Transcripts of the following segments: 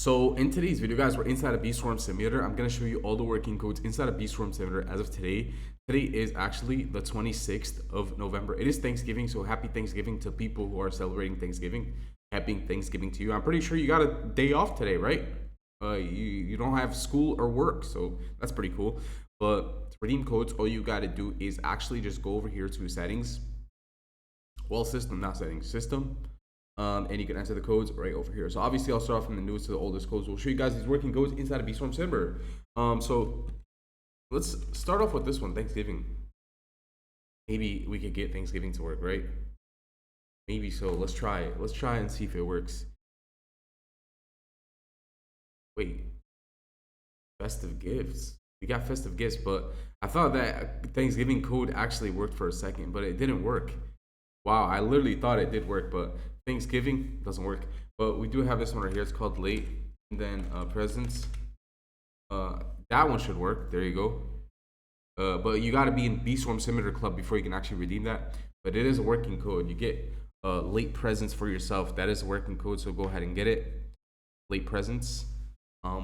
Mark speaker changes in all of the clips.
Speaker 1: So in today's video, guys, we're inside a Bee Swarm Simulator. I'm going to show you all the working codes inside a Bee Swarm Simulator as of today. Today is actually the 26th of November. It is Thanksgiving, so happy Thanksgiving to people who are celebrating Thanksgiving. Happy Thanksgiving to you. I'm pretty sure you got a day off today, right? You don't have school or work, so that's pretty cool. But to redeem codes, all you got to do is actually just go over here to settings. Well, system, not settings, system. And you can enter the codes right over here. So obviously I'll start off from the newest to the oldest codes. We'll show you guys these working codes inside of Bee Swarm Simulator. So let's start off with this one, Thanksgiving. Maybe we could get Thanksgiving to work, right? Maybe so. Let's try it. Let's try and see if it works. Wait, festive gifts. We got festive gifts, but I thought that Thanksgiving code actually worked for a second, but it didn't work. Wow, I literally thought it did work, but Thanksgiving doesn't work. But we do have this one right here. It's called late, and then presents. That one should work. There you go. But you got to be in Bee Swarm Simulator Club before you can actually redeem that. But it is a working code. You get late presents for yourself. That is a working code, so go ahead and get it. Late presents.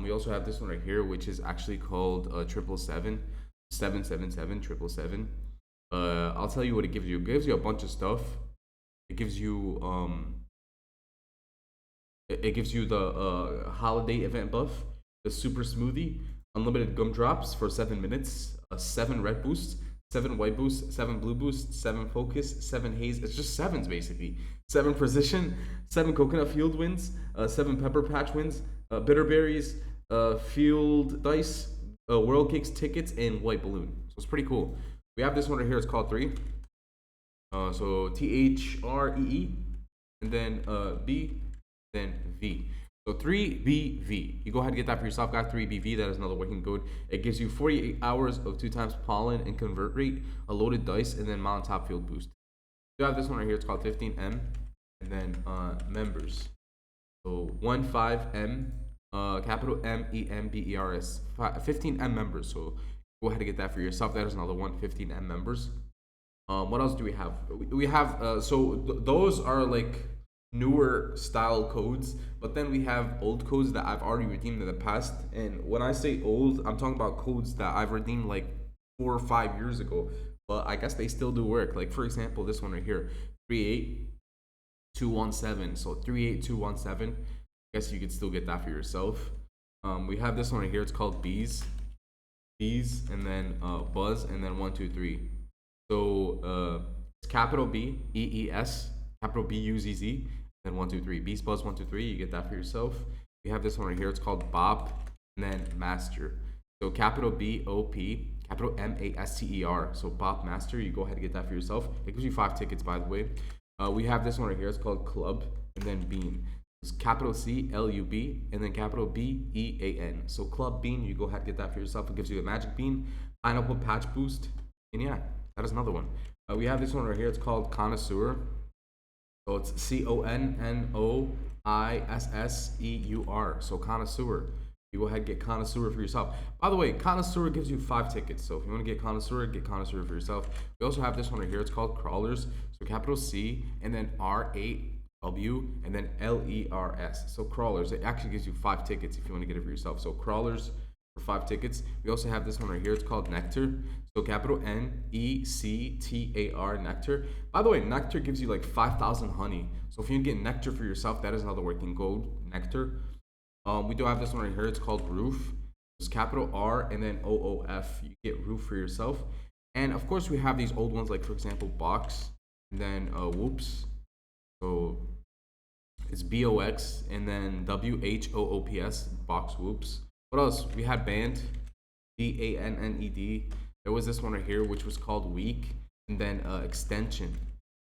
Speaker 1: We also have this one right here, which is actually called 777, 777, 777. I'll tell you what it gives you. It gives you a bunch of stuff. It gives you the holiday event buff, the super smoothie, unlimited gumdrops for 7 minutes, 7 red boosts, 7 white boosts, 7 blue boosts, 7 focus, 7 haze. It's just sevens basically. 7 precision, 7 coconut field wins, 7 pepper patch wins, bitter berries, field dice, world cakes tickets, and white balloon. So it's pretty cool. We have this one right here. It's called 3. So THREE, and then B, then V. So 3BV. You go ahead and get that for yourself. Got 3BV. That is another working code. It gives you 48 hours of 2 times pollen and convert rate, a loaded dice, and then mountaintop field boost. You have this one right here. It's called 15M, and then members. So 15M, capital MEMBERS. 15M members. So go ahead and get that for yourself. That is another one, 15M members. What else do we have? We have those are like newer style codes, but then we have old codes that I've already redeemed in the past. And when I say old, I'm talking about codes that I've redeemed like 4 or 5 years ago, but I guess they still do work. Like for example, this one right here, 38217. So 38217. I guess you could still get that for yourself. We have this one right here. It's called bees, and then buzz, and then 1 2 3. So it's capital B EES, capital B UZZ, then 1 2 3. Beast buzz 1 2 3. You get that for yourself. We have this one right here. It's called Bop, and then Master. So capital B OP, capital MASTER. So Bop Master. You go ahead and get that for yourself. It gives you 5 tickets, by the way. We have this one right here. It's called Club, and then Bean. It's capital C LUB, and then capital BEAN. So Club Bean. You go ahead and get that for yourself. It gives you a magic bean, pineapple patch boost, and yeah. That is another one. We have this one right here. It's called Connoisseur. So it's CONNOISSEUR. So Connoisseur. You go ahead and get Connoisseur for yourself. By the way, Connoisseur gives you 5 tickets. So if you want to get Connoisseur for yourself. We also have this one right here. It's called Crawlers. So capital C, and then R8W, and then LERS. So Crawlers. It actually gives you 5 tickets if you want to get it for yourself. So Crawlers for 5 tickets. We also have this one right here. It's called Nectar. So capital NECTAR, Nectar. By the way, Nectar gives you like 5,000 honey. So if you get Nectar for yourself, that is another working code, Nectar. We do have this one right here. It's called Roof. It's capital R and then OOF. You get Roof for yourself. And of course, we have these old ones, like for example, Box, and then Whoops. So it's BOX and then WHOOPS, Box Whoops. What else? We had Band, BANNED. There was this one right here, which was called Week, and then extension.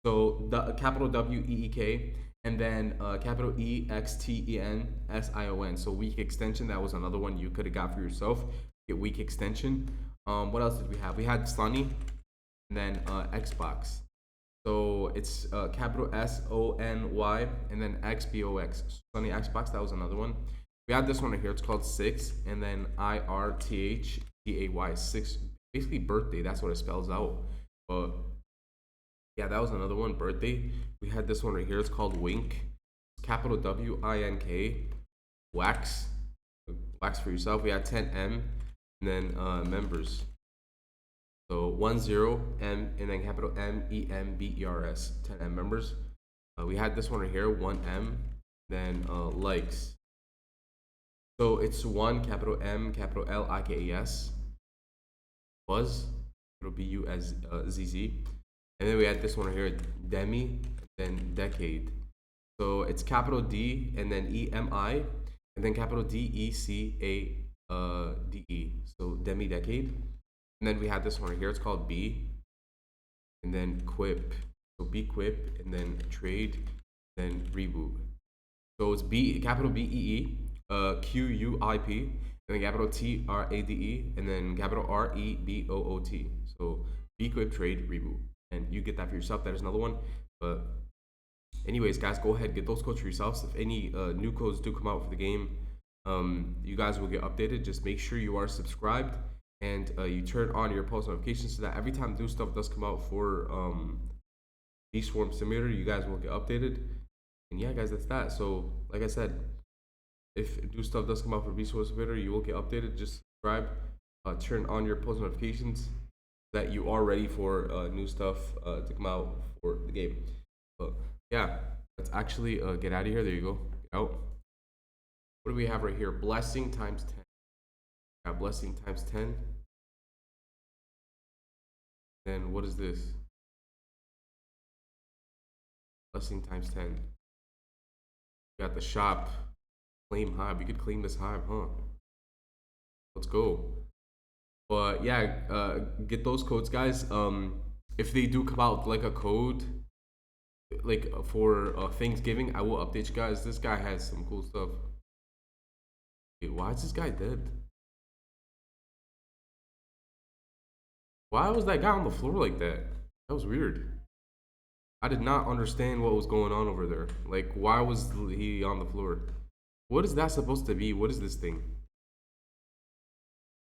Speaker 1: So the capital WEEK, and then capital EXTENSION. So week extension. That was another one you could have got for yourself. Get week extension. What else did we have? We had Sunny, and then Xbox. So it's capital SONY, and then XBOX. Sunny Xbox. That was another one. We had this one right here. It's called 6, and then IRTHTAY, 6. Basically birthday, that's what it spells out. But yeah, that was another one, birthday. We had this one right here. It's called Wink. It's capital WINK. wax for yourself. We had 10M, and then members. So 10M and then capital MEMBERS, 10M members. We had this one right here, 1M, then likes. So it's 1 capital M capital LIKES, Buzz, it'll be USZZ. And then we had this one right here, Demi, then decade. So it's capital D and then EMI, and then capital DECADE. So demi decade. And then we had this one right here. It's called B, and then Quip. So B Quip, and then trade, then reboot. So it's B capital BEE, QUIP, and then capital TRADE, and then capital REBOOT. So B Quip trade reboot, and you get that for yourself. That is another one. But anyways, guys, go ahead, get those codes for yourselves. If any new codes do come out for the game, you guys will get updated. Just make sure you are subscribed and you turn on your post notifications so that every time new stuff does come out for Beast Swarm Simulator, you guys will get updated. And yeah, guys, that's that. So, like I said, if new stuff does come out for Beast Swarm Simulator, you will get updated. Just subscribe, turn on your post notifications so that you are ready for new stuff to come out for the game. But yeah, let's actually get out of here. There you go. Get out. What do we have right here? Blessing times 10. Got blessing times 10. Then what is this? Blessing times 10. We got the shop. Claim hive. We could claim this hive, huh? Let's go. But yeah, get those codes, guys. If they do come out like a code, like for Thanksgiving, I will update you guys. This guy has some cool stuff. Wait, why is this guy dead? Why was that guy on the floor like that? That was weird. I did not understand what was going on over there. Like, why was he on the floor? What is that supposed to be? What is this thing?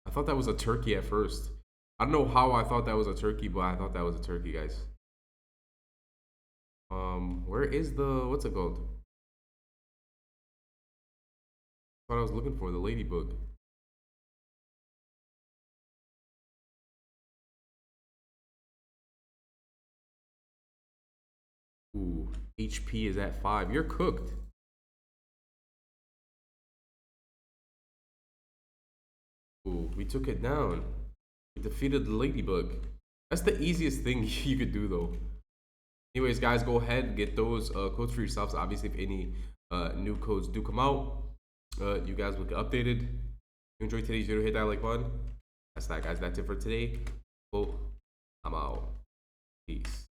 Speaker 1: I thought that was a turkey at first. I don't know how I thought that was a turkey, but I thought that was a turkey, guys. Where is the, what's it called? What I was looking for, the ladybug. Ooh, HP is at 5. You're cooked. Ooh, we took it down. We defeated the ladybug. That's the easiest thing you could do, though. Anyways, guys, go ahead and get those codes for yourselves. Obviously, if any new codes do come out, you guys will get updated. If you enjoyed today's video, hit that like button. That's that, guys. That's it for today. Well, I'm out. Peace.